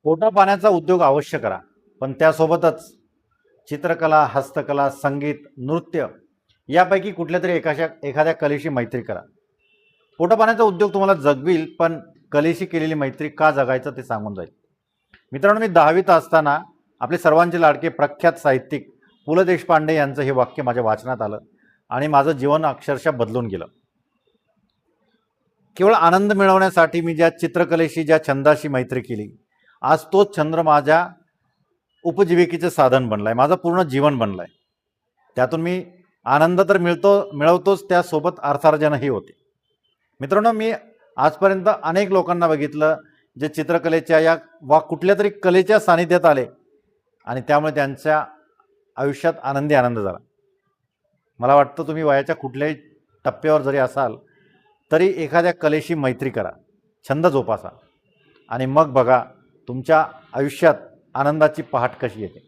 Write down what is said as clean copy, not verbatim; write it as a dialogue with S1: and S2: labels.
S1: पोटा पाण्याचा उद्योग अवश्य करा, पण त्यासोबतच चित्रकला, हस्तकला, संगीत, नृत्य यापैकी कुठल्यातरी एखाद्या कलेशी मैत्री करा. पोटा पाण्याचा उद्योग तुम्हाला जगविल, पण कलेशी केलेली मैत्री का जगायचं ते सांगून जाईल. मित्रांनो, मी 10वीत असताना आपले सर्वांचे लाडके प्रख्यात साहित्यिक पु ल देशपांडे यांचं हे वाक्य माझ्या वाचनात आलं आणि माझं जीवन अक्षरशः बदलून गेलं. केवळ आनंद मिळवण्यासाठी मी ज्या चित्रकलेशी, ज्या छंदाशी मैत्री केली, आज तोच छंद माझ्या उपजीविकेचं साधन बनलं आहे, माझं पूर्ण जीवन बनलं आहे. त्यातून मी आनंद तर मिळवतोच, त्यासोबत अर्थार्जनही होते. मित्रांनो, मी आजपर्यंत अनेक लोकांना बघितलं जे चित्रकलेच्या या कुठल्या तरी कलेच्या सानिध्यात आले आणि त्यामुळे त्यांच्या आयुष्यात आनंद झाला. मला वाटतं तुम्ही वयाच्या कुठल्याही टप्प्यावर जरी असाल तरी एखाद्या कलेशी मैत्री करा, छंद जोपासा आणि मग बघा तुमच्या आयुष्यात आनंदाची पहाट कशी येते.